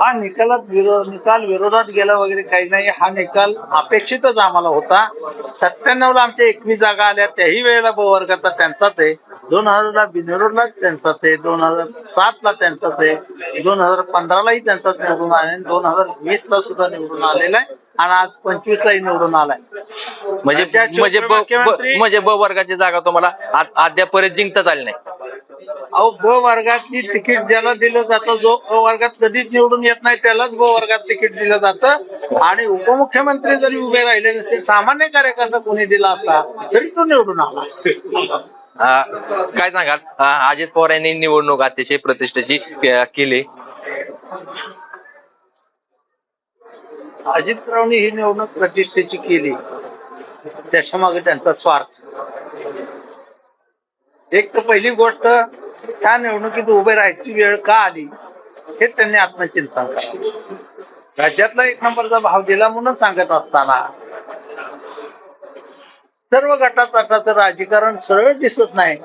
हा निकाल विरोधात गेला वगैरे काही नाही. हा निकाल अपेक्षितच आम्हाला होता. 97 ला आमच्या 21 जागा आल्या, त्याही वेळेला ब वर्गाचा त्यांचाच आहे. 2000 ला बिनविरोधला त्यांचाच आहे. 2007 ला त्यांचाच आहे. 2015 लाही त्यांचाच निवडून आले. 2020 ला सुद्धा निवडून आलेला आहे आणि आज 25 लाही निवडून आलाय. म्हणजे ब वर्गाची जागा तुम्हाला अद्यापर्यंत जिंकता आली नाही. अहो, ब वर्गातली तिकीट ज्याला दिलं जातं, जो ब वर्गात कधीच निवडून येत नाही त्यालाच ब वर्गात तिकीट दिलं जातं. आणि उपमुख्यमंत्री जरी उभे राहिले नसते, सामान्य कार्यकर्ता कोणी दिला असता तरी तो निवडून आला असते. काय सांगाल, अजित पवार यांनी निवडणूक अतिशय प्रतिष्ठेची केली. अजितरावांनी ही निवडणूक प्रतिष्ठेची केली, त्याच्या मागे त्यांचा स्वार्थ. एक तर पहिली गोष्ट, त्या निवडणुकीत उभे राहायची वेळ का आली हे त्यांनी आत्मचिंतन करावं. राज्यातला 1 नंबरचा भाव दिला म्हणून सांगत असताना सर्व गटातटाचं राजकारण सरळ दिसत नाही.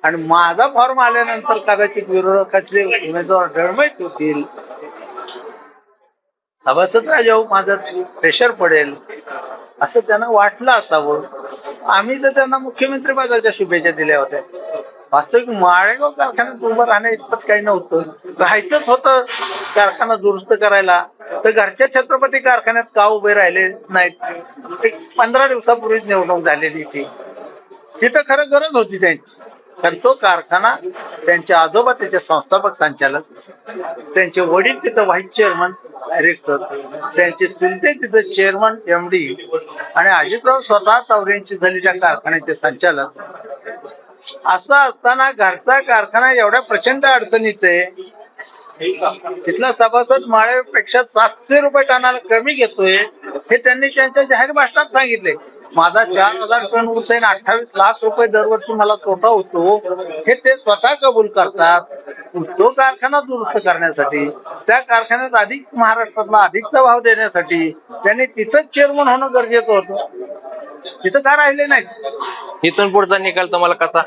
आणि माझा फॉर्म आल्यानंतर कदाचित विरोधकातले उमेदवार डळमळीत होतील, सभासद राजाऊ माझं प्रेशर पडेल असं त्यांना वाटलं असावं. आम्ही तर त्यांना मुख्यमंत्री पदाच्या शुभेच्छा दिल्या होत्या. वास्तविक माळेगाव कारखान्यात उभं राहण्या इतपत काही नव्हतं. राहायचंच होतं कारखाना दुरुस्त करायला, तर घरच्या छत्रपती कारखान्यात का उभे राहिले नाहीत. 15 दिवसापूर्वीच निवडणूक झालेली तिथं खरं गरज होती त्यांची. कारण तो कारखाना, त्यांचे आजोबा त्याचे संस्थापक संचालक, त्यांचे वडील तिथं व्हाईस चेअरमन डायरेक्टर, त्यांचे चुलते तिथं चेअरमन MD आणि अजितराव स्वतः तावरेंची झाली त्या कारखान्याचे संचालक. असं असताना घरचा कारखाना एवढ्या प्रचंड अडचणीत आहे, तिथला सभासद माळेपेक्षा 700 रुपये टनाला कमी घेतोय हे त्यांनी त्यांच्या जाहीर भाषणात सांगितले. माझा 4000 टन ऊस आहे, 28 लाख रुपये दरवर्षी मला तोटा होतो हे ते स्वतः कबूल करतात. तो कारखाना दुरुस्त करण्यासाठी, त्या कारखान्यात अधिक महाराष्ट्रातला अधिकचा भाव देण्यासाठी त्यांनी तिथंच चेअरमन होणं गरजेचं होतं. तिथं का राहिले नाही. इथून पुढचा निकाल तुम्हाला कसा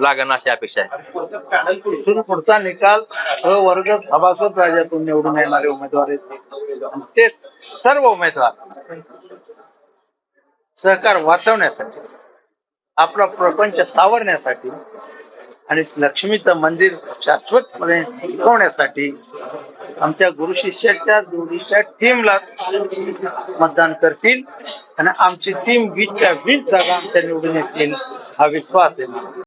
लागण अशी अपेक्षा आहे. इथून पुढचा निकाल वर्ग सभासद राज्यातून निवडून येणारे उमेदवार आहेत. ते सर्व उमेदवार सहकार वाचवण्यासाठी, आपला प्रपंच सावरण्यासाठी आणि लक्ष्मीचं मंदिर शाश्वतपणे टिकवण्यासाठी आमच्या गुरु शिष्याच्या जोडीच्या टीमला मतदान करतील आणि आमची टीम 20च्या 20 जागा आमच्या निवडून येतील हा विश्वास आहे.